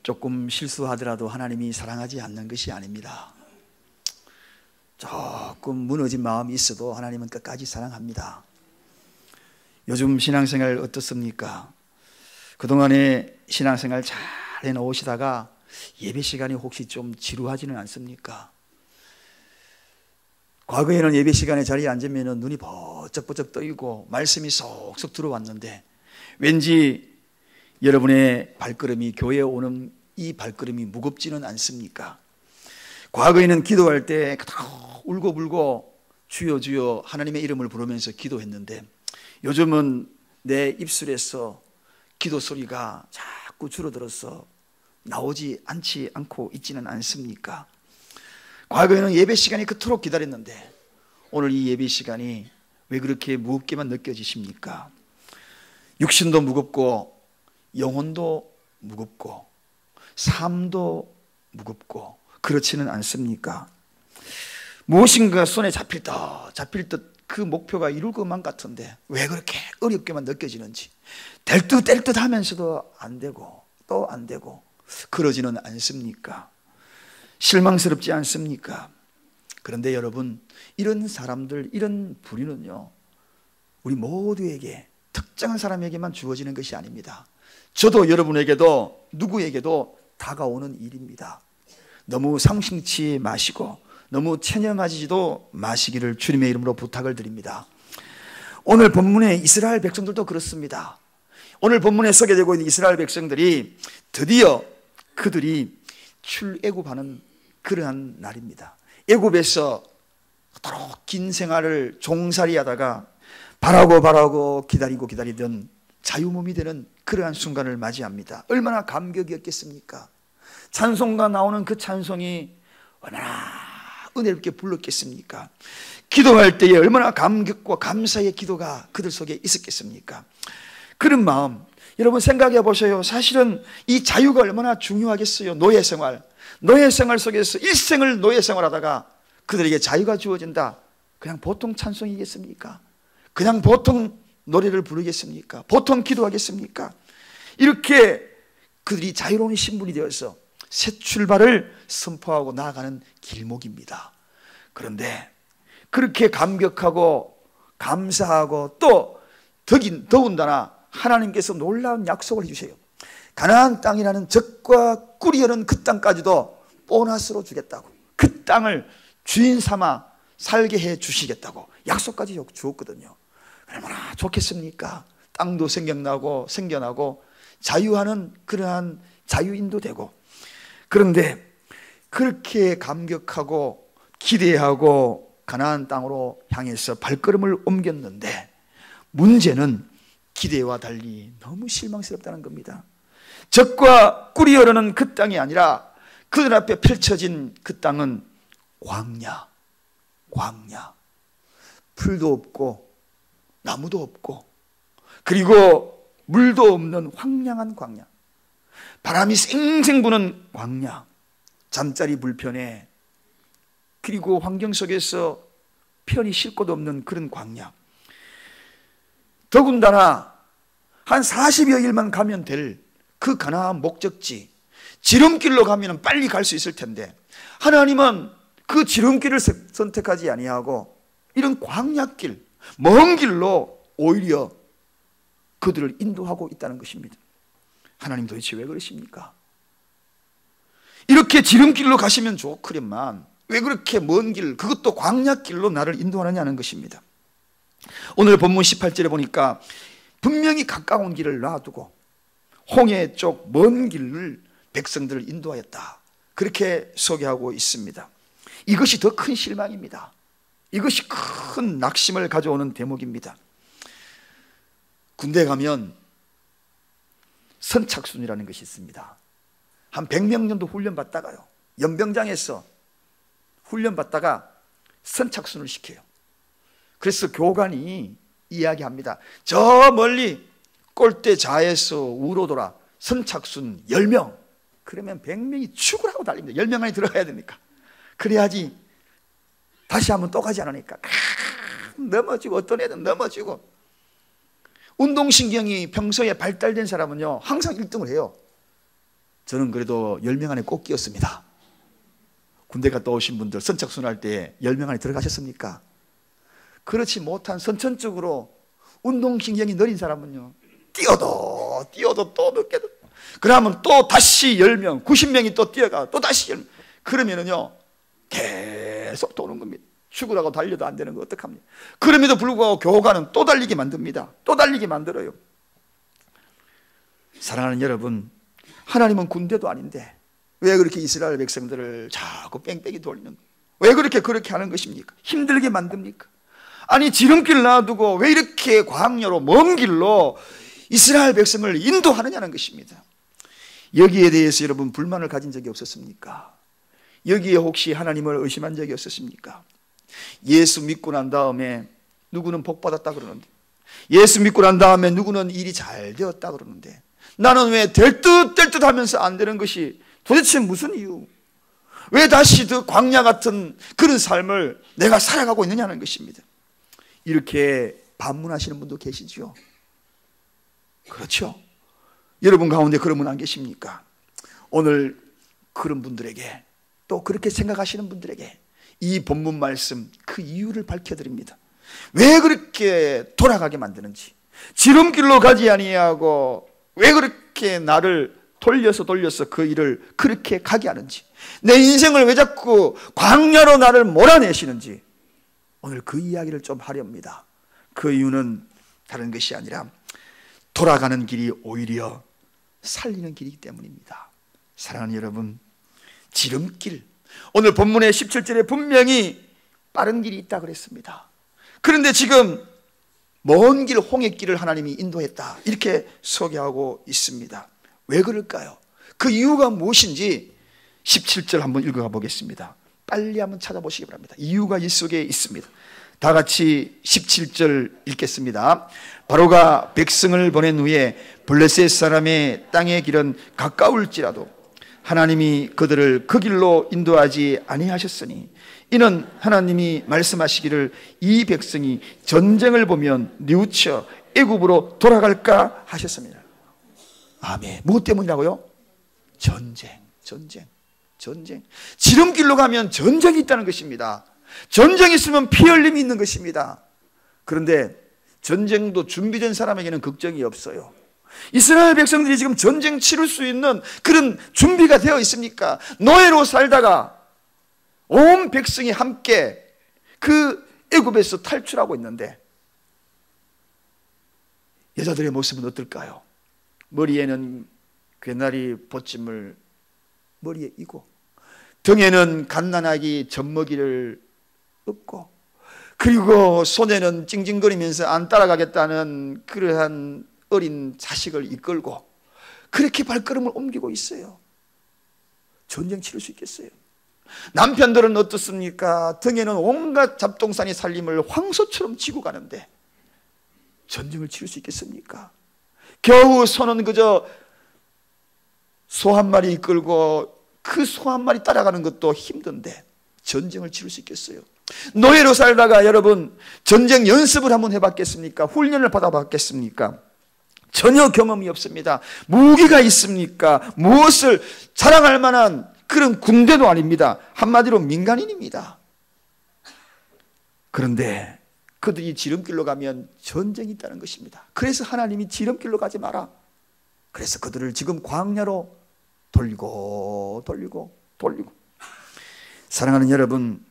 조금 실수하더라도 하나님이 사랑하지 않는 것이 아닙니다. 조금 무너진 마음이 있어도 하나님은 끝까지 사랑합니다. 요즘 신앙생활 어떻습니까? 그동안에 신앙생활 잘 해놓으시다가 예배 시간이 혹시 좀 지루하지는 않습니까? 과거에는 예배 시간에 자리에 앉으면 눈이 번쩍번쩍 떠이고 말씀이 쏙쏙 들어왔는데 왠지 여러분의 발걸음이, 교회에 오는 이 발걸음이 무겁지는 않습니까? 과거에는 기도할 때 울고불고 주여 주여 하나님의 이름을 부르면서 기도했는데 요즘은 내 입술에서 기도 소리가 자꾸 줄어들어서 나오지 않고 있지는 않습니까? 과거에는 예배 시간이 그토록 기다렸는데 오늘 이 예배 시간이 왜 그렇게 무겁게만 느껴지십니까? 육신도 무겁고 영혼도 무겁고 삶도 무겁고 그렇지는 않습니까? 무엇인가 손에 잡힐 듯 그 목표가 이룰 것만 같은데 왜 그렇게 어렵게만 느껴지는지, 될 듯 하면서도 안 되고 또 안 되고 그러지는 않습니까? 실망스럽지 않습니까? 그런데 여러분, 이런 사람들, 이런 부류는요, 우리 모두에게, 특정한 사람에게만 주어지는 것이 아닙니다. 저도 여러분에게도 누구에게도 다가오는 일입니다. 너무 상심치 마시고 너무 체념하지도 마시기를 주님의 이름으로 부탁을 드립니다. 오늘 본문의 이스라엘 백성들도 그렇습니다. 오늘 본문에 소개되고 있는 이스라엘 백성들이 드디어 그들이 출애굽하는 그러한 날입니다. 애굽에서 그토록 긴 생활을 종살이 하다가 바라고 기다리던 자유몸이 되는 그러한 순간을 맞이합니다. 얼마나 감격이었겠습니까? 찬송가 나오는 그 찬송이 얼마나 은혜롭게 불렀겠습니까? 기도할 때에 얼마나 감격과 감사의 기도가 그들 속에 있었겠습니까? 그런 마음, 여러분 생각해 보세요. 사실은 이 자유가 얼마나 중요하겠어요. 노예생활 속에서 일생을 노예생활하다가 그들에게 자유가 주어진다. 그냥 보통 찬송이겠습니까? 그냥 보통 노래를 부르겠습니까? 보통 기도하겠습니까? 이렇게 그들이 자유로운 신분이 되어서 새 출발을 선포하고 나아가는 길목입니다. 그런데 그렇게 감격하고 감사하고 또 더군다나 하나님께서 놀라운 약속을 해주세요. 가나안 땅이라는 적과 꿀이 흐르는 그 땅까지도 보너스로 주겠다고, 그 땅을 주인 삼아 살게 해 주시겠다고 약속까지 주었거든요. 얼마나 좋겠습니까? 땅도 생겨나고 자유하는 그러한 자유인도 되고. 그런데 그렇게 감격하고 기대하고 가나안 땅으로 향해서 발걸음을 옮겼는데 문제는 기대와 달리 너무 실망스럽다는 겁니다. 적과 꿀이 흐르는 그 땅이 아니라 그들 앞에 펼쳐진 그 땅은 광야. 풀도 없고 나무도 없고 그리고 물도 없는 황량한 광야. 바람이 쌩쌩 부는 광야. 잠자리 불편해. 그리고 환경 속에서 편히 쉴 곳 없는 그런 광야. 더군다나 한 40여일만 가면 될 그 가나안 목적지, 지름길로 가면 빨리 갈 수 있을 텐데 하나님은 그 지름길을 선택하지 아니하고 이런 광야길, 먼 길로 오히려 그들을 인도하고 있다는 것입니다. 하나님 도대체 왜 그러십니까? 이렇게 지름길로 가시면 좋구련만 왜 그렇게 먼 길, 그것도 광야길로 나를 인도하느냐는 것입니다. 오늘 본문 18절에 보니까 분명히 가까운 길을 놔두고 홍해 쪽 먼 길을 백성들을 인도하였다, 그렇게 소개하고 있습니다. 이것이 더 큰 실망입니다. 이것이 큰 낙심을 가져오는 대목입니다. 군대 가면 선착순이라는 것이 있습니다. 한 100명 정도 훈련받다가요, 연병장에서 훈련받다가 선착순을 시켜요. 그래서 교관이 이야기합니다. 저 멀리 꼴대자에서 우로돌아 선착순 10명, 그러면 100명이 죽으라고 달립니다. 10명 안에 들어가야 되니까. 그래야지 다시 한번 또 가지 않으니까 넘어지고, 어떤 애는 넘어지고. 운동신경이 평소에 발달된 사람은요 항상 1등을 해요. 저는 그래도 10명 안에 꼭 끼었습니다. 군대 갔다 오신 분들 선착순 할 때 10명 안에 들어가셨습니까? 그렇지 못한 선천적으로 운동신경이 느린 사람은요, 뛰어도 또 몇 개도, 그러면 또 다시 10명, 90명이 또 뛰어가 또 다시 10명, 그러면은요 계속 도는 겁니다. 죽으라고 달려도 안 되는 거 어떡합니까? 그럼에도 불구하고 교과는 또 달리게 만듭니다. 또 달리게 만들어요. 사랑하는 여러분, 하나님은 군대도 아닌데 왜 그렇게 이스라엘 백성들을 자꾸 뺑뺑이 돌리는 거예요? 왜 그렇게 하는 것입니까? 힘들게 만듭니까? 아니, 지름길 놔두고 왜 이렇게 광야로 먼 길로 이스라엘 백성을 인도하느냐는 것입니다. 여기에 대해서 여러분 불만을 가진 적이 없었습니까? 여기에 혹시 하나님을 의심한 적이 없었습니까? 예수 믿고 난 다음에 누구는 복 받았다 그러는데, 예수 믿고 난 다음에 누구는 일이 잘 되었다 그러는데, 나는 왜 될 듯 하면서 안 되는 것이 도대체 무슨 이유? 왜 다시 그 광야 같은 그런 삶을 내가 살아가고 있느냐는 것입니다. 이렇게 반문하시는 분도 계시죠. 그렇죠. 여러분 가운데 그런 분 안 계십니까? 오늘 그런 분들에게, 또 그렇게 생각하시는 분들에게 이 본문 말씀 그 이유를 밝혀드립니다. 왜 그렇게 돌아가게 만드는지, 지름길로 가지 아니하고 왜 그렇게 나를 돌려서 그 일을 그렇게 가게 하는지, 내 인생을 왜 자꾸 광야로 나를 몰아내시는지, 오늘 그 이야기를 좀 하렵니다. 그 이유는 다른 것이 아니라 돌아가는 길이 오히려 살리는 길이기 때문입니다. 사랑하는 여러분, 지름길, 오늘 본문의 17절에 분명히 빠른 길이 있다 그랬습니다. 그런데 지금 먼 길, 홍해길을 하나님이 인도했다, 이렇게 소개하고 있습니다. 왜 그럴까요? 그 이유가 무엇인지 17절 한번 읽어가 보겠습니다. 빨리 한번 찾아보시기 바랍니다. 이유가 이 속에 있습니다. 다 같이 17절 읽겠습니다. 바로가 백성을 보낸 후에 블레셋 사람의 땅의 길은 가까울지라도 하나님이 그들을 그 길로 인도하지 아니하셨으니, 이는 하나님이 말씀하시기를 이 백성이 전쟁을 보면 뉘우쳐 애굽으로 돌아갈까 하셨습니다. 아멘. 무엇 때문이라고요? 전쟁. 지름길로 가면 전쟁이 있다는 것입니다. 전쟁이 있으면 피 흘림이 있는 것입니다. 그런데 전쟁도 준비된 사람에게는 걱정이 없어요. 이스라엘 백성들이 지금 전쟁 치를 수 있는 그런 준비가 되어 있습니까? 노예로 살다가 온 백성이 함께 그 애굽에서 탈출하고 있는데, 여자들의 모습은 어떨까요? 머리에는 괴나리 보침을 머리에 이고, 등에는 갓난아기 젖먹이를 업고, 그리고 손에는 찡찡거리면서 안 따라가겠다는 그러한 어린 자식을 이끌고 그렇게 발걸음을 옮기고 있어요. 전쟁 치를 수 있겠어요? 남편들은 어떻습니까? 등에는 온갖 잡동사니 살림을 황소처럼 지고 가는데 전쟁을 치를 수 있겠습니까? 겨우 손은 그저 소 한 마리 이끌고 그 소 한 마리 따라가는 것도 힘든데 전쟁을 치를 수 있겠어요? 노예로 살다가 여러분 전쟁 연습을 한번 해봤겠습니까? 훈련을 받아봤겠습니까? 전혀 경험이 없습니다. 무기가 있습니까? 무엇을 자랑할 만한 그런 군대도 아닙니다. 한마디로 민간인입니다. 그런데 그들이 지름길로 가면 전쟁이 있다는 것입니다. 그래서 하나님이 지름길로 가지 마라, 그래서 그들을 지금 광야로 돌리고. 사랑하는 여러분,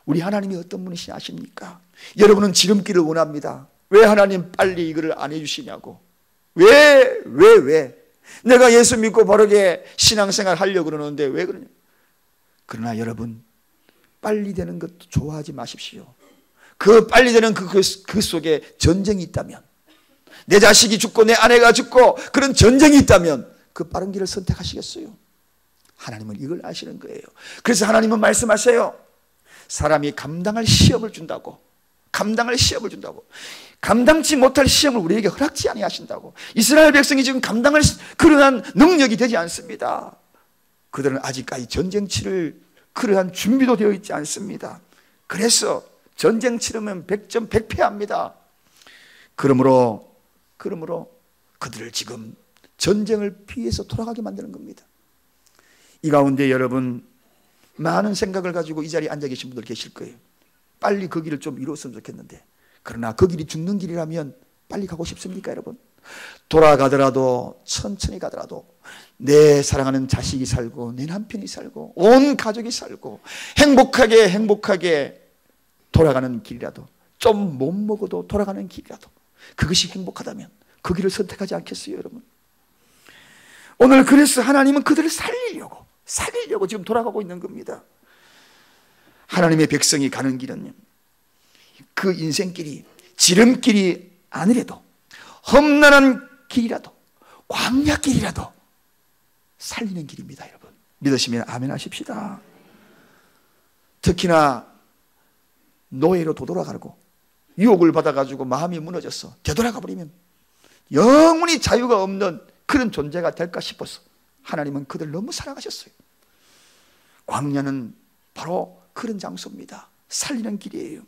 우리 하나님이 어떤 분이시 아십니까? 여러분은 지름길을 원합니다. 왜 하나님 빨리 이거를 안 해주시냐고. 왜? 내가 예수 믿고 바르게 신앙생활 하려고 그러는데 왜 그러냐. 그러나 여러분, 빨리 되는 것도 좋아하지 마십시오. 그 빨리 되는 그 속에 전쟁이 있다면, 내 자식이 죽고 내 아내가 죽고 그런 전쟁이 있다면 그 빠른 길을 선택하시겠어요? 하나님은 이걸 아시는 거예요. 그래서 하나님은 말씀하세요. 사람이 감당할 시험을 준다고. 감당치 못할 시험을 우리에게 허락지 아니하신다고. 이스라엘 백성이 지금 감당할 그러한 능력이 되지 않습니다. 그들은 아직까지 전쟁 치를 그러한 준비도 되어 있지 않습니다. 그래서 전쟁 치르면 100점 100패합니다. 그러므로 그들을 지금 전쟁을 피해서 돌아가게 만드는 겁니다. 이 가운데 여러분 많은 생각을 가지고 이 자리에 앉아 계신 분들 계실 거예요. 빨리 그 길을 좀 이루었으면 좋겠는데, 그러나 그 길이 죽는 길이라면 빨리 가고 싶습니까 여러분? 돌아가더라도 천천히 가더라도 내 사랑하는 자식이 살고 내 남편이 살고 온 가족이 살고 행복하게 돌아가는 길이라도, 좀 못 먹어도 돌아가는 길이라도, 그것이 행복하다면 그 길을 선택하지 않겠어요 여러분? 오늘 그래서 하나님은 그들을 살리려고 지금 돌아가고 있는 겁니다. 하나님의 백성이 가는 길은 그 인생길이 지름길이 아니라도, 험난한 길이라도, 광야길이라도 살리는 길입니다 여러분. 믿으시면 아멘 하십시다. 특히나 노예로 도돌아가고 유혹을 받아가지고 마음이 무너져서 되돌아가 버리면 영원히 자유가 없는 그런 존재가 될까 싶어서 하나님은 그들 너무 사랑하셨어요. 광야는 바로 그런 장소입니다. 살리는 길이에요.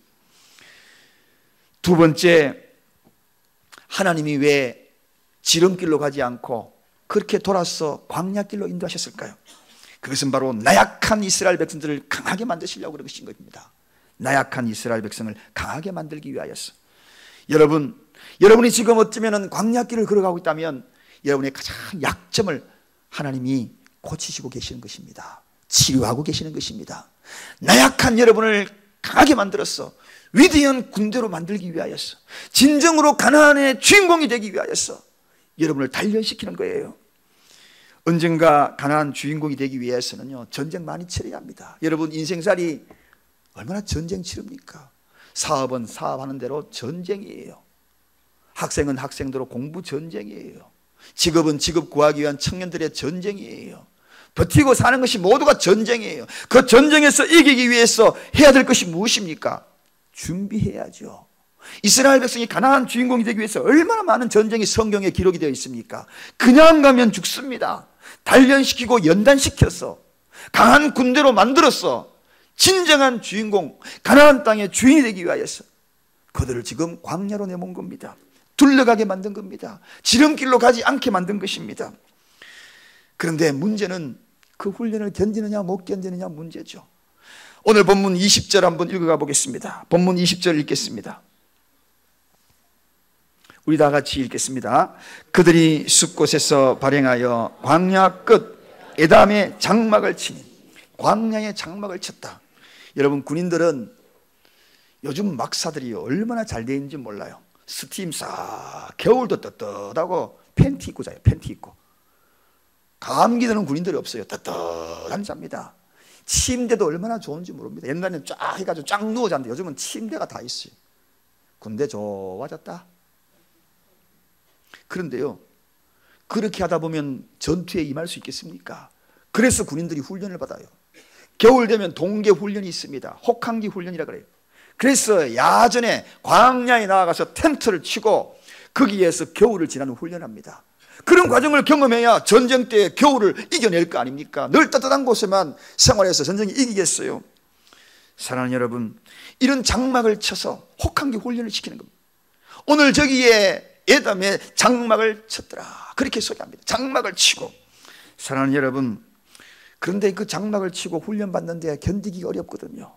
두 번째, 하나님이 왜 지름길로 가지 않고 그렇게 돌아서 광야길로 인도하셨을까요? 그것은 바로 나약한 이스라엘 백성들을 강하게 만드시려고 그러신 겁니다. 나약한 이스라엘 백성을 강하게 만들기 위하여서. 여러분이 지금 어쩌면 광야길을 걸어가고 있다면 여러분의 가장 약점을 하나님이 고치시고 계시는 것입니다. 치료하고 계시는 것입니다. 나약한 여러분을 강하게 만들어서 위대한 군대로 만들기 위하여서, 진정으로 가나안의 주인공이 되기 위하여서 여러분을 단련시키는 거예요. 언젠가 가나안 주인공이 되기 위해서는요, 전쟁 많이 치러야 합니다. 여러분 인생살이 얼마나 전쟁 치릅니까? 사업은 사업하는 대로 전쟁이에요. 학생은 학생대로 공부 전쟁이에요. 직업은 직업 구하기 위한 청년들의 전쟁이에요. 버티고 사는 것이 모두가 전쟁이에요. 그 전쟁에서 이기기 위해서 해야 될 것이 무엇입니까? 준비해야죠. 이스라엘 백성이 가나안 주인공이 되기 위해서 얼마나 많은 전쟁이 성경에 기록이 되어 있습니까? 그냥 가면 죽습니다. 단련시키고 연단시켜서 강한 군대로 만들어서 진정한 주인공, 가나안 땅의 주인이 되기 위하여서 그들을 지금 광야로 내몬 겁니다. 둘러가게 만든 겁니다. 지름길로 가지 않게 만든 것입니다. 그런데 문제는 그 훈련을 견디느냐 못 견디느냐 문제죠. 오늘 본문 20절 한번 읽어가 보겠습니다. 본문 20절 읽겠습니다. 우리 다 같이 읽겠습니다. 그들이 숲곳에서 발행하여 광야 끝 에담의 장막을 치니, 광야의 장막을 쳤다. 여러분 군인들은 요즘 막사들이 얼마나 잘 되어 있는지 몰라요. 스팀 싹, 겨울도 떳떳하고 팬티 입고 자요. 팬티 입고. 감기 드는 군인들이 없어요. 떳떳한 잡니다. 침대도 얼마나 좋은지 모릅니다. 옛날에는 쫙 해가지고 쫙 누워 잤는데 요즘은 침대가 다 있어요. 군대 좋아졌다. 그런데요, 그렇게 하다 보면 전투에 임할 수 있겠습니까? 그래서 군인들이 훈련을 받아요. 겨울 되면 동계 훈련이 있습니다. 혹한기 훈련이라 그래요. 그래서 야전에 광야에 나아가서 텐트를 치고 거기에서 겨울을 지나는 훈련을 합니다. 그런 과정을 경험해야 전쟁 때 겨울을 이겨낼 거 아닙니까? 늘 따뜻한 곳에만 생활해서 전쟁이 이기겠어요? 사랑하는 여러분, 이런 장막을 쳐서 혹한기 훈련을 시키는 겁니다. 오늘 저기에 에담에 장막을 쳤더라, 그렇게 소개합니다. 장막을 치고. 사랑하는 여러분, 그런데 그 장막을 치고 훈련받는데 견디기가 어렵거든요.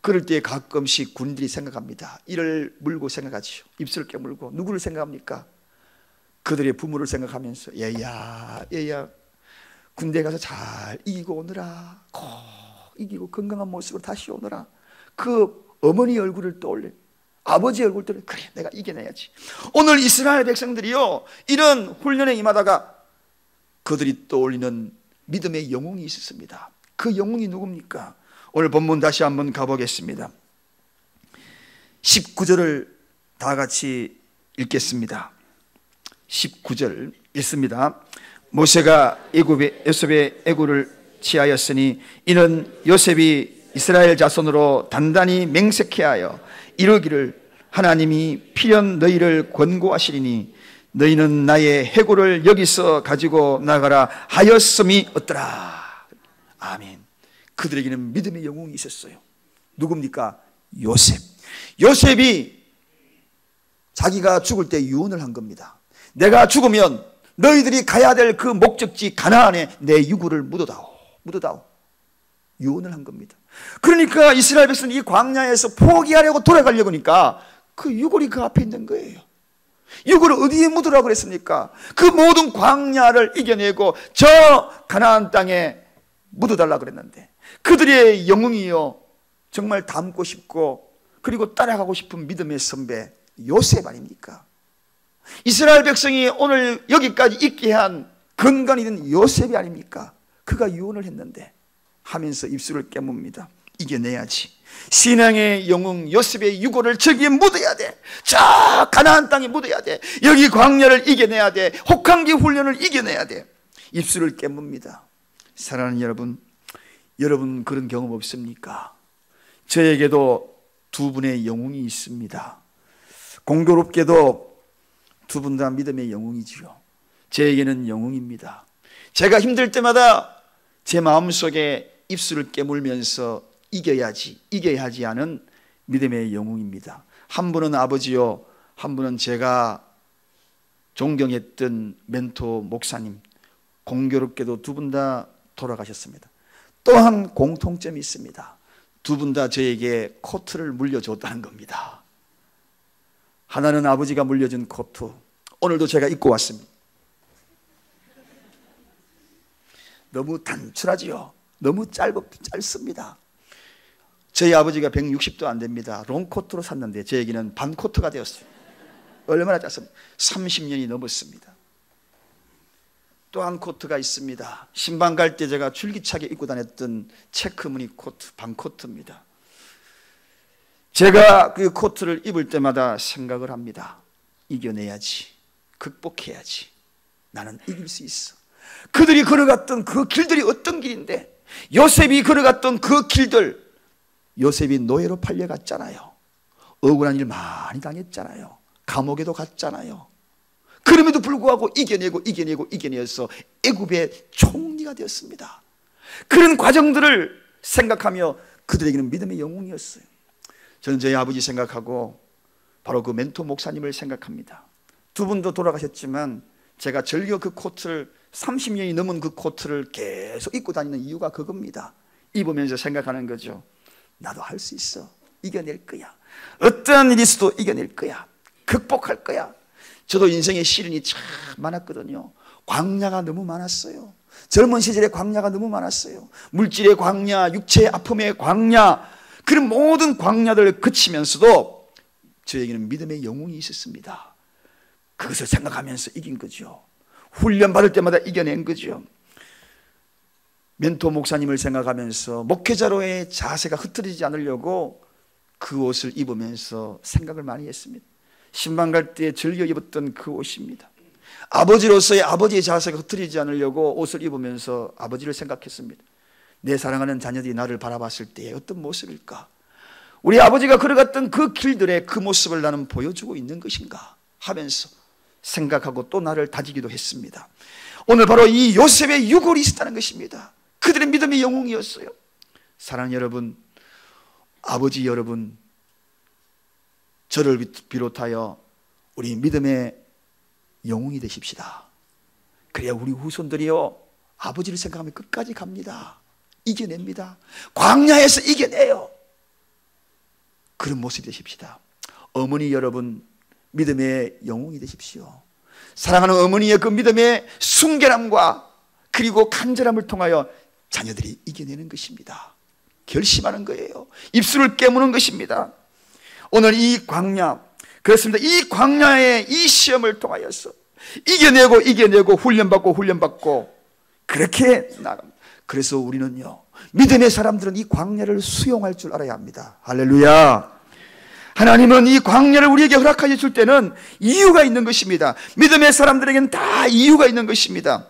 그럴 때 가끔씩 군인들이 생각합니다. 이를 물고 생각하지요. 입술을 깨물고. 누구를 생각합니까? 그들의 부모를 생각하면서 얘야 군대 가서 잘 이기고 오느라, 꼭 이기고 건강한 모습으로 다시 오느라 그 어머니 얼굴을 떠올려, 아버지 얼굴을 떠올려, 그래 내가 이겨내야지. 오늘 이스라엘 백성들이요, 이런 훈련에 임하다가 그들이 떠올리는 믿음의 영웅이 있었습니다. 그 영웅이 누굽니까? 오늘 본문 다시 한번 가보겠습니다. 19절을 다 같이 읽겠습니다. 19절 읽습니다. 모세가 요셉의 애구를 취하였으니 이는 요셉이 이스라엘 자손으로 단단히 맹세케 하여 이르기를 하나님이 필연 너희를 권고하시리니 너희는 나의 해골을 여기서 가지고 나가라 하였음이 어떠라. 아멘. 그들에게는 믿음의 영웅이 있었어요. 누굽니까? 요셉이 자기가 죽을 때 유언을 한 겁니다. 내가 죽으면 너희들이 가야 될 그 목적지 가나안에 내 유골을 묻어다오. 묻어다오. 유언을 한 겁니다. 그러니까 이스라엘 백성은 이 광야에서 포기하려고 돌아가려고 하니까 그 유골이 그 앞에 있는 거예요. 유골을 어디에 묻으라고 그랬습니까? 그 모든 광야를 이겨내고 저 가나안 땅에 묻어달라고 그랬는데 그들의 영웅이요, 정말 닮고 싶고 그리고 따라가고 싶은 믿음의 선배 요셉 아닙니까? 이스라엘 백성이 오늘 여기까지 있게 한 근간이 된 요셉이 아닙니까? 그가 유언을 했는데 하면서 입술을 깨뭅니다. 이겨내야지. 신앙의 영웅 요셉의 유골을 저기에 묻어야 돼. 저 가나안 땅에 묻어야 돼. 여기 광야를 이겨내야 돼. 혹한기 훈련을 이겨내야 돼. 입술을 깨뭅니다. 사랑하는 여러분, 여러분 그런 경험 없습니까? 저에게도 두 분의 영웅이 있습니다. 공교롭게도 두 분 다 믿음의 영웅이지요. 저에게는 영웅입니다. 제가 힘들 때마다 제 마음속에 입술을 깨물면서 이겨야 하지 않은 믿음의 영웅입니다. 한 분은 아버지요, 한 분은 제가 존경했던 멘토 목사님. 공교롭게도 두 분 다 돌아가셨습니다. 또한 공통점이 있습니다. 두 분 다 저에게 코트를 물려줬다는 겁니다. 하나는 아버지가 물려준 코트, 오늘도 제가 입고 왔습니다. 너무 단출하지요. 너무 짧습니다. 저희 아버지가 160도 안 됩니다. 롱코트로 샀는데 저에게는 반코트가 되었어요. 얼마나 짧습니까? 30년이 넘었습니다. 또 한 코트가 있습니다. 신방 갈 때 제가 줄기차게 입고 다녔던 체크무늬 코트, 반코트입니다. 제가 그 코트를 입을 때마다 생각을 합니다. 이겨내야지, 극복해야지, 나는 이길 수 있어. 그들이 걸어갔던 그 길들이 어떤 길인데, 요셉이 걸어갔던 그 길들, 요셉이 노예로 팔려갔잖아요. 억울한 일 많이 당했잖아요. 감옥에도 갔잖아요. 그럼에도 불구하고 이겨내서 애굽의 총리가 되었습니다. 그런 과정들을 생각하며 그들에게는 믿음의 영웅이었어요. 저는 저희 아버지 생각하고 바로 그 멘토 목사님을 생각합니다. 두 분도 돌아가셨지만 제가 즐겨 그 코트를 30년이 넘은 그 코트를 계속 입고 다니는 이유가 그겁니다. 입으면서 생각하는 거죠. 나도 할 수 있어. 이겨낼 거야. 어떠한 일이 있어도 이겨낼 거야. 극복할 거야. 저도 인생에 시련이 참 많았거든요. 광야가 너무 많았어요. 젊은 시절에 광야가 너무 많았어요. 물질의 광야, 육체의 아픔의 광야, 그런 모든 광야들을 거치면서도 저에게는 믿음의 영웅이 있었습니다. 그것을 생각하면서 이긴 거죠. 훈련 받을 때마다 이겨낸 거죠. 멘토 목사님을 생각하면서 목회자로의 자세가 흐트러지지 않으려고 그 옷을 입으면서 생각을 많이 했습니다. 신방 갈 때 즐겨 입었던 그 옷입니다. 아버지로서의 아버지의 자세가 흐트러지지 않으려고 옷을 입으면서 아버지를 생각했습니다. 내 사랑하는 자녀들이 나를 바라봤을 때 어떤 모습일까? 우리 아버지가 걸어갔던 그 길들의 그 모습을 나는 보여주고 있는 것인가 하면서 생각하고 또 나를 다지기도 했습니다. 오늘 바로 이 요셉의 유골이 있었다는 것입니다. 그들의 믿음의 영웅이었어요. 사랑하는 여러분, 아버지 여러분, 저를 비롯하여 우리 믿음의 영웅이 되십시다. 그래야 우리 후손들이요, 아버지를 생각하면 끝까지 갑니다. 이겨냅니다. 광야에서 이겨내요. 그런 모습이 되십시다. 어머니 여러분, 믿음의 영웅이 되십시오. 사랑하는 어머니의 그 믿음의 순결함과 그리고 간절함을 통하여 자녀들이 이겨내는 것입니다. 결심하는 거예요. 입술을 깨무는 것입니다. 오늘 이 광야, 그렇습니다. 이 광야의 이 시험을 통하여서 이겨내고 훈련받고 그렇게 나갑니다. 그래서 우리는요, 믿음의 사람들은 이 광야를 수용할 줄 알아야 합니다. 할렐루야. 하나님은 이 광야를 우리에게 허락하여 줄 때는 이유가 있는 것입니다. 믿음의 사람들에게는 다 이유가 있는 것입니다.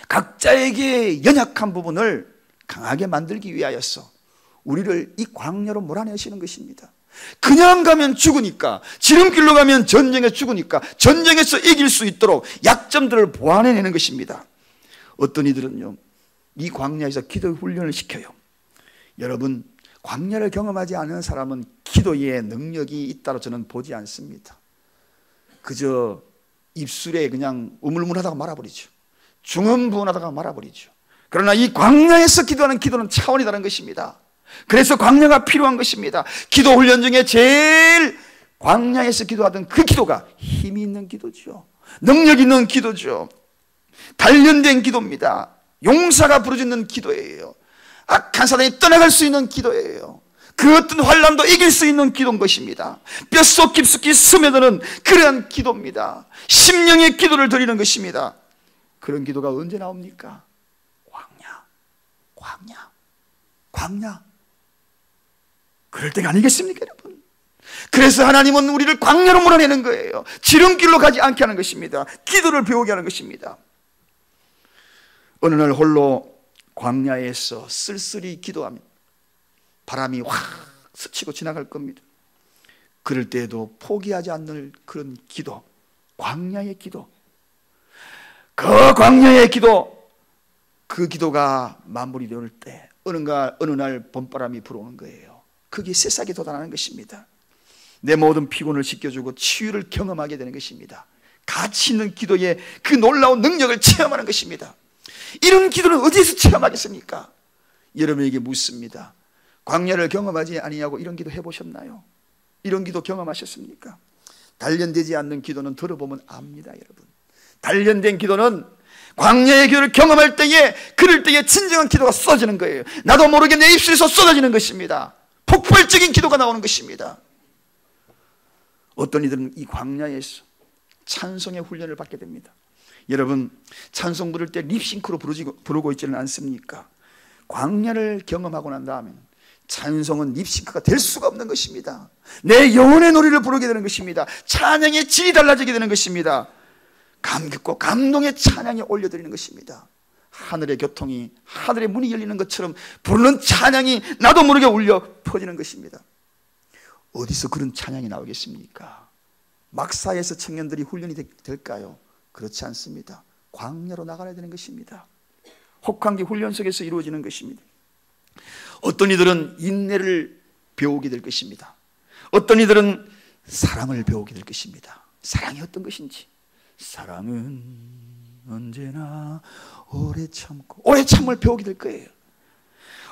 각자에게 연약한 부분을 강하게 만들기 위하여서 우리를 이 광야로 몰아내시는 것입니다. 그냥 가면 죽으니까, 지름길로 가면 전쟁에 죽으니까 전쟁에서 이길 수 있도록 약점들을 보완해내는 것입니다. 어떤 이들은요, 이 광야에서 기도 훈련을 시켜요. 여러분, 광야를 경험하지 않은 사람은 기도에 능력이 있다고 저는 보지 않습니다. 그저 입술에 그냥 우물물하다가 말아버리죠. 중언부언하다가 말아버리죠. 그러나 이 광야에서 기도하는 기도는 차원이 다른 것입니다. 그래서 광야가 필요한 것입니다. 기도 훈련 중에 제일 광야에서 기도하던 그 기도가 힘이 있는 기도죠. 능력 있는 기도죠. 단련된 기도입니다. 용사가 부르짖는 기도예요. 악한 사단이 떠나갈 수 있는 기도예요. 그 어떤 환난도 이길 수 있는 기도인 것입니다. 뼛속 깊숙이 스며드는 그러한 기도입니다. 심령의 기도를 드리는 것입니다. 그런 기도가 언제 나옵니까? 광야. 그럴 때가 아니겠습니까, 여러분? 그래서 하나님은 우리를 광야로 몰아내는 거예요. 지름길로 가지 않게 하는 것입니다. 기도를 배우게 하는 것입니다. 어느 날 홀로 광야에서 쓸쓸히 기도하면 바람이 확 스치고 지나갈 겁니다. 그럴 때에도 포기하지 않는 그런 기도, 광야의 기도. 그 광야의 기도, 그 기도가 마무리될 때 어느 날 봄바람이 불어오는 거예요. 그게 새싹이 돋아나는 것입니다. 내 모든 피곤을 씻겨주고 치유를 경험하게 되는 것입니다. 가치 있는 기도의 그 놀라운 능력을 체험하는 것입니다. 이런 기도는 어디에서 체험하겠습니까? 여러분에게 묻습니다. 광야를 경험하지 아니하고 이런 기도 해보셨나요? 이런 기도 경험하셨습니까? 단련되지 않는 기도는 들어보면 압니다, 여러분. 단련된 기도는 광야의 기도를 경험할 때에, 그럴 때에 진정한 기도가 쏟아지는 거예요. 나도 모르게 내 입술에서 쏟아지는 것입니다. 폭발적인 기도가 나오는 것입니다. 어떤 이들은 이 광야에서 찬송의 훈련을 받게 됩니다. 여러분, 찬송 부를 때 립싱크로 부르고 있지는 않습니까? 광야를 경험하고 난 다음에 찬송은 립싱크가 될 수가 없는 것입니다. 내 영혼의 노래를 부르게 되는 것입니다. 찬양의 질이 달라지게 되는 것입니다. 감격과 감동의 찬양이 올려드리는 것입니다. 하늘의 교통이, 하늘의 문이 열리는 것처럼 부르는 찬양이 나도 모르게 울려 퍼지는 것입니다. 어디서 그런 찬양이 나오겠습니까? 막사에서 청년들이 훈련이 될까요? 그렇지 않습니다. 광야로 나가야 되는 것입니다. 혹한기 훈련 속에서 이루어지는 것입니다. 어떤 이들은 인내를 배우게 될 것입니다. 어떤 이들은 사랑을 배우게 될 것입니다. 사랑이 어떤 것인지. 사랑은 언제나 오래 참을 배우게 될 거예요.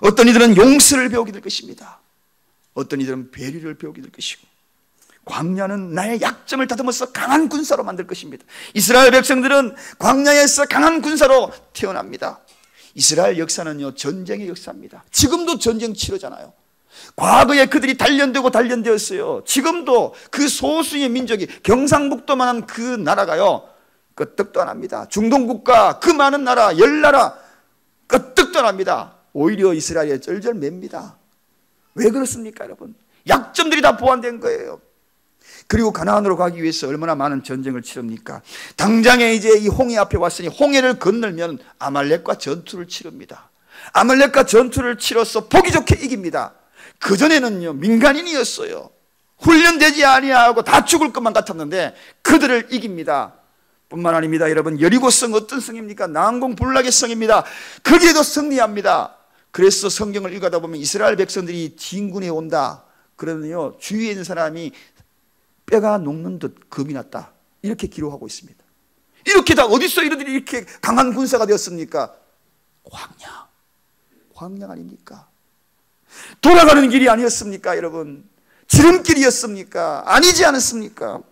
어떤 이들은 용서를 배우게 될 것입니다. 어떤 이들은 배려를 배우게 될 것이고, 광야는 나의 약점을 다듬어서 강한 군사로 만들 것입니다. 이스라엘 백성들은 광야에서 강한 군사로 태어납니다. 이스라엘 역사는요, 전쟁의 역사입니다. 지금도 전쟁 치르잖아요. 과거에 그들이 단련되었어요. 지금도 그 소수의 민족이, 경상북도만한 그 나라가요, 끄떡도 안 합니다. 중동국가 그 많은 나라, 10나라 끄떡도 안 합니다. 오히려 이스라엘이 쩔쩔맵니다. 왜 그렇습니까, 여러분? 약점들이 다 보완된 거예요. 그리고 가나안으로 가기 위해서 얼마나 많은 전쟁을 치릅니까? 당장에 이제 이 홍해 앞에 왔으니 홍해를 건널면 아말렉과 전투를 치릅니다. 아말렉과 전투를 치러서 보기 좋게 이깁니다. 그전에는요, 민간인이었어요. 훈련되지 아니하고 다 죽을 것만 같았는데 그들을 이깁니다. 뿐만 아닙니다. 여러분, 여리고성 어떤 성입니까? 난공불락의 성입니다. 거기에도 승리합니다. 그래서 성경을 읽다 보면 이스라엘 백성들이 진군해 온다 그러면요, 주위에 있는 사람이 뼈가 녹는 듯 겁이 났다, 이렇게 기록하고 있습니다. 이렇게 다 어디서 이들이 이렇게 강한 군사가 되었습니까? 광야 아닙니까? 돌아가는 길이 아니었습니까, 여러분? 지름길이었습니까? 아니지 않았습니까?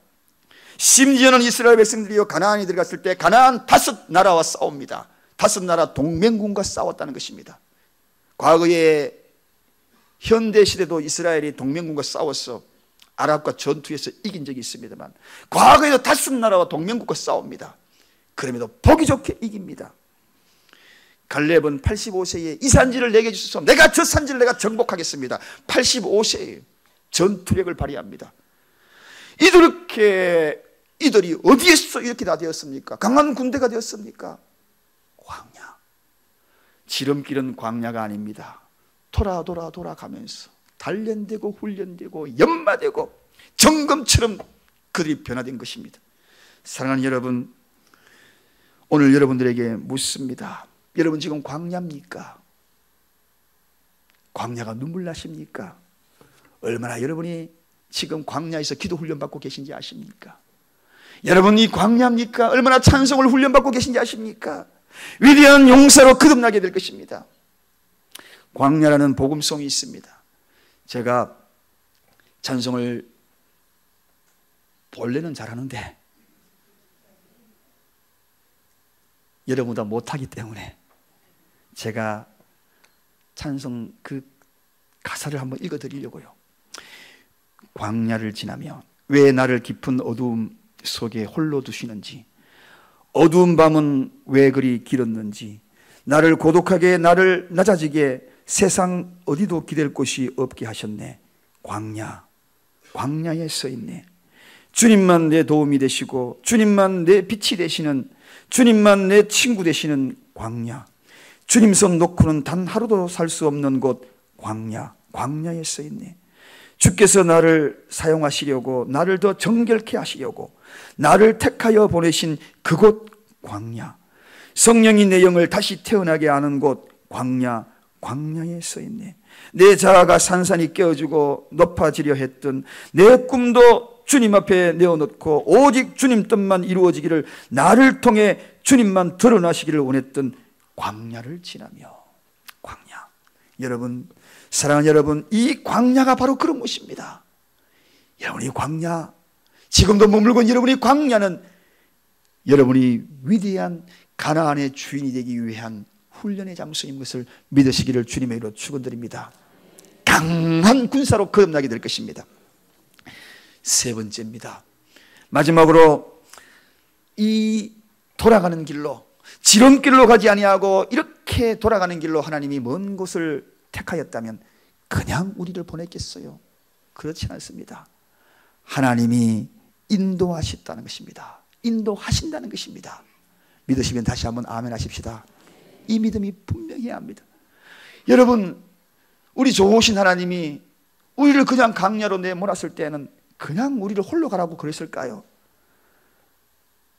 심지어는 이스라엘 백성들이요, 가나안에 들어갔을 때 가나안 5나라와 싸웁니다. 5나라 동맹군과 싸웠다는 것입니다. 과거에 현대시대도 이스라엘이 동맹군과 싸워서 아랍과 전투에서 이긴 적이 있습니다만, 과거에도 5나라와 동맹국과 싸웁니다. 그럼에도 보기 좋게 이깁니다. 갈렙은 85세에 이 산지를 내게 주소서, 내가 저 산지를 내가 정복하겠습니다. 85세에 전투력을 발휘합니다. 이들이 어디에서 이렇게 다 되었습니까? 강한 군대가 되었습니까? 광야. 지름길은 광야가 아닙니다. 돌아가면서 단련되고 훈련되고 연마되고 점검처럼 그들이 변화된 것입니다. 사랑하는 여러분, 오늘 여러분들에게 묻습니다. 여러분 지금 광야입니까? 광야가 눈물 나십니까? 얼마나 여러분이 지금 광야에서 기도 훈련받고 계신지 아십니까? 여러분이 광야입니까? 얼마나 찬송을 훈련받고 계신지 아십니까? 위대한 용사로 거듭나게 될 것입니다. 광야라는 복음송이 있습니다. 제가 찬송을 본래는 잘하는데 여러분보다 못하기 때문에 제가 찬송 그 가사를 한번 읽어드리려고요. 광야를 지나며 왜 나를 깊은 어두움 속에 홀로 두시는지, 어두운 밤은 왜 그리 길었는지, 나를 고독하게 나를 낮아지게 세상 어디도 기댈 곳이 없게 하셨네. 광야에 서 있네. 주님만 내 도움이 되시고 주님만 내 빛이 되시는, 주님만 내 친구 되시는 광야, 주님 손 놓고는 단 하루도 살 수 없는 곳 광야에 서 있네. 주께서 나를 사용하시려고, 나를 더 정결케 하시려고 나를 택하여 보내신 그곳 광야, 성령이 내 영을 다시 태어나게 하는 곳 광야에 서 있네. 내 자아가 산산이 깨어지고 높아지려 했던 내 꿈도 주님 앞에 내어놓고 오직 주님 뜻만 이루어지기를, 나를 통해 주님만 드러나시기를 원했던 광야를 지나며. 광야, 여러분, 사랑하는 여러분, 이 광야가 바로 그런 곳입니다. 여러분이 광야, 지금도 머물고 있는 여러분이 광야는 여러분이 위대한 가나안의 주인이 되기 위한 훈련의 장소인 것을 믿으시기를 주님의 이름으로 축원드립니다. 강한 군사로 거듭나게 될 것입니다. 세 번째입니다. 마지막으로 이 돌아가는 길로, 지름길로 가지 아니하고 이렇게 돌아가는 길로 하나님이 먼 곳을 택하였다면 그냥 우리를 보냈겠어요? 그렇지 않습니다. 하나님이 인도하셨다는 것입니다. 인도하신다는 것입니다. 믿으시면 다시 한번 아멘 하십시다. 이 믿음이 분명해야 합니다. 여러분, 우리 좋으신 하나님이 우리를 그냥 강야로 내몰았을 때는 그냥 우리를 홀로 가라고 그랬을까요?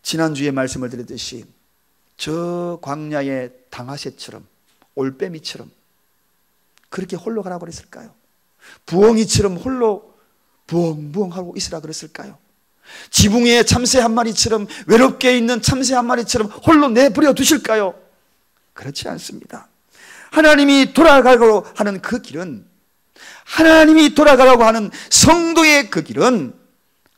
지난주에 말씀을 드렸듯이 저 광야의 당하새처럼, 올빼미처럼 그렇게 홀로 가라고 그랬을까요? 부엉이처럼 홀로 부엉부엉하고 있으라 그랬을까요? 지붕에 참새 한 마리처럼, 외롭게 있는 참새 한 마리처럼 홀로 내버려 두실까요? 그렇지 않습니다. 하나님이 돌아가려고 하는 그 길은, 하나님이 돌아가려고 하는 성도의 그 길은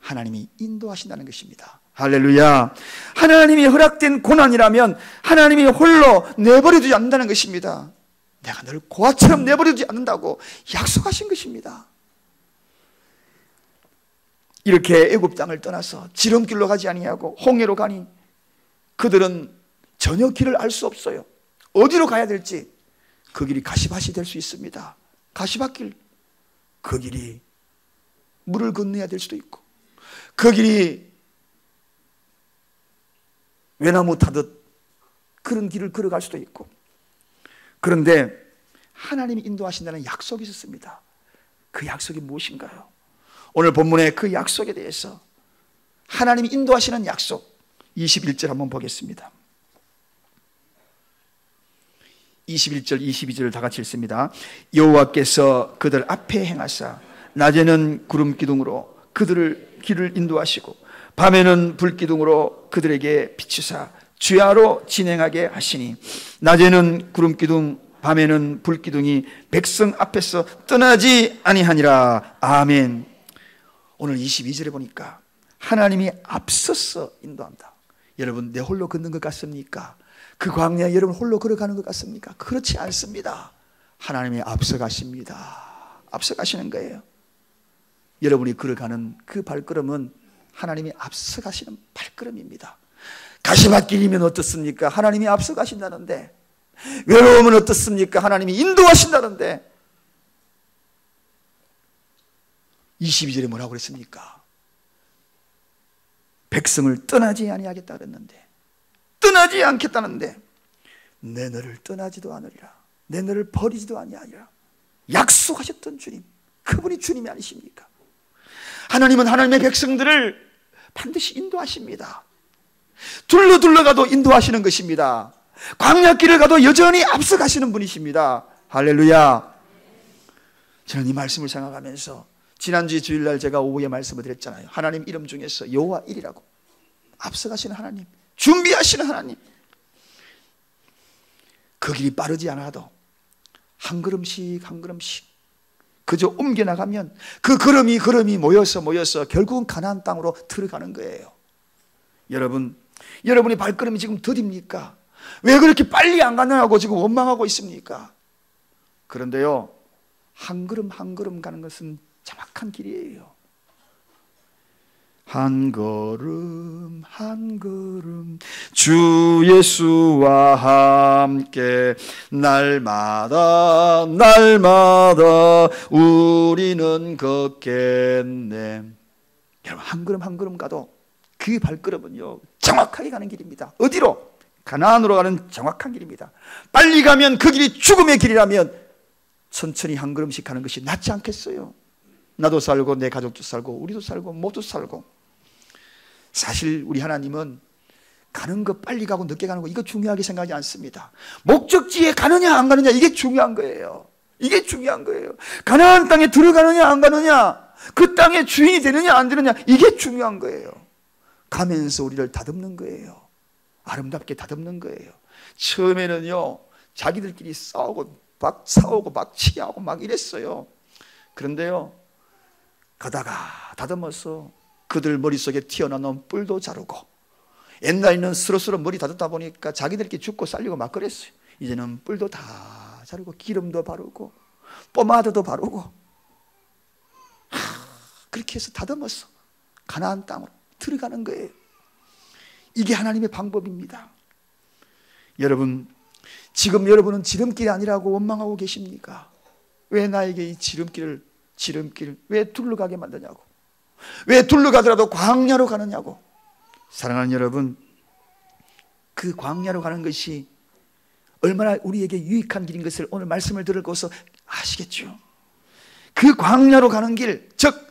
하나님이 인도하신다는 것입니다. 할렐루야. 하나님이 허락된 고난이라면 하나님이 홀로 내버려두지 않는다는 것입니다. 내가 너를 고아처럼 내버려두지 않는다고 약속하신 것입니다. 이렇게 애굽 땅을 떠나서 지름길로 가지 아니하고 홍해로 가니 그들은 전혀 길을 알 수 없어요. 어디로 가야 될지. 그 길이 가시밭이 될 수 있습니다. 가시밭길. 그 길이 물을 건너야 될 수도 있고, 그 길이 외나무 타듯 그런 길을 걸어갈 수도 있고. 그런데 하나님이 인도하신다는 약속이 있었습니다. 그 약속이 무엇인가요? 오늘 본문의 그 약속에 대해서, 하나님이 인도하시는 약속 21절 한번 보겠습니다. 21절 22절을 다 같이 읽습니다. 여호와께서 그들 앞에 행하사 낮에는 구름 기둥으로 그들을 길을 인도하시고 밤에는 불 기둥으로 그들에게 비추사 주야로 진행하게 하시니, 낮에는 구름 기둥 밤에는 불 기둥이 백성 앞에서 떠나지 아니하니라. 아멘. 오늘 22절에 보니까 하나님이 앞서서 인도한다. 여러분, 내 홀로 걷는 것 같습니까? 그 광야에 여러분 홀로 걸어가는 것 같습니까? 그렇지 않습니다. 하나님이 앞서 가십니다. 앞서 가시는 거예요. 여러분이 걸어가는 그 발걸음은 하나님이 앞서 가시는 발걸음입니다. 가시밭길이면 어떻습니까? 하나님이 앞서 가신다는데. 외로움은 어떻습니까? 하나님이 인도하신다는데. 22절에 뭐라고 그랬습니까? 백성을 떠나지 아니하겠다 그랬는데, 떠나지 않겠다는데, 내 너를 떠나지도 않으리라, 내 너를 버리지도 아니하리라 약속하셨던 주님, 그분이 주님이 아니십니까? 하나님은 하나님의 백성들을 반드시 인도하십니다. 둘러가도 인도하시는 것입니다. 광야길을 가도 여전히 앞서 가시는 분이십니다. 할렐루야. 저는 이 말씀을 생각하면서 지난주 주일날 제가 오후에 말씀을 드렸잖아요. 하나님 이름 중에서 여호와 1이라고 앞서 가시는 하나님, 준비하시는 하나님. 그 길이 빠르지 않아도 한 걸음씩 한 걸음씩 그저 옮겨나가면 그 걸음이 모여서 결국은 가나안 땅으로 들어가는 거예요. 여러분의 발걸음이 지금 더딥니까? 왜 그렇게 빨리 안 가느냐고 지금 원망하고 있습니까? 그런데요, 한 걸음 한 걸음 가는 것은 정확한 길이에요. 한 걸음 한 걸음 주 예수와 함께 날마다 우리는 걷겠네. 여러분, 한 걸음 한 걸음 가도 그 발걸음은요 정확하게 가는 길입니다. 어디로? 가나안으로 가는 정확한 길입니다. 빨리 가면 그 길이 죽음의 길이라면 천천히 한 걸음씩 가는 것이 낫지 않겠어요? 나도 살고 내 가족도 살고 우리도 살고 모두 살고. 사실 우리 하나님은 가는 거 빨리 가고 늦게 가는 거 이거 중요하게 생각하지 않습니다. 목적지에 가느냐 안 가느냐 이게 중요한 거예요. 이게 중요한 거예요. 가나안 땅에 들어가느냐 안 가느냐, 그 땅의 주인이 되느냐 안 되느냐 이게 중요한 거예요. 가면서 우리를 다듬는 거예요. 아름답게 다듬는 거예요. 처음에는요 자기들끼리 싸우고 막 치게 하고 막 이랬어요. 그런데요 가다가 다듬어서 그들 머릿속에 튀어나온 뿔도 자르고, 옛날에는 서로 머리 다듬다 보니까 자기들끼리 죽고 살리고 막 그랬어요. 이제는 뿔도 다 자르고 기름도 바르고 포마드도 바르고 그렇게 해서 다듬어서 가나안 땅으로 들어가는 거예요. 이게 하나님의 방법입니다. 여러분, 지금 여러분은 지름길이 아니라고 원망하고 계십니까? 왜 나에게 이 지름길을 왜 둘러가게 만드냐고, 왜 둘러가더라도 광야로 가느냐고. 사랑하는 여러분, 그 광야로 가는 것이 얼마나 우리에게 유익한 길인 것을 오늘 말씀을 들으고서 아시겠죠? 그 광야로 가는 길, 즉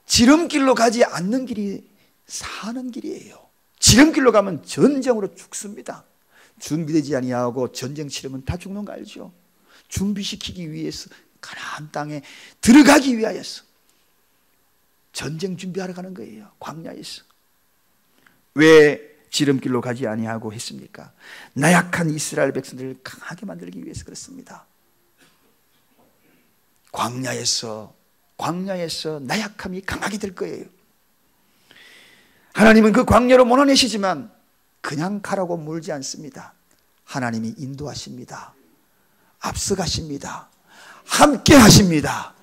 지름길로 가지 않는 길이 사는 길이에요. 지름길로 가면 전쟁으로 죽습니다. 준비되지 아니하고 전쟁 치르면 다 죽는 거 알죠? 준비시키기 위해서, 가나안 땅에 들어가기 위하여서 전쟁 준비하러 가는 거예요. 광야에서. 왜 지름길로 가지 아니하고 했습니까? 나약한 이스라엘 백성들을 강하게 만들기 위해서 그렇습니다. 광야에서 나약함이 강하게 될 거예요. 하나님은 그 광야로 몰아내시지만 그냥 가라고 물지 않습니다. 하나님이 인도하십니다. 앞서가십니다. 함께 하십니다.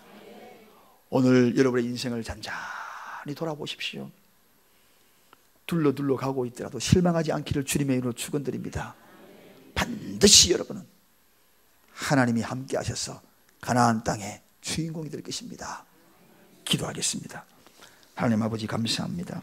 오늘 여러분의 인생을 잔잔히 돌아보십시오. 둘러 가고 있더라도 실망하지 않기를 주님의 이름으로 축원드립니다. 반드시 여러분은 하나님이 함께 하셔서 가나안 땅의 주인공이 될 것입니다. 기도하겠습니다. 하나님 아버지 감사합니다.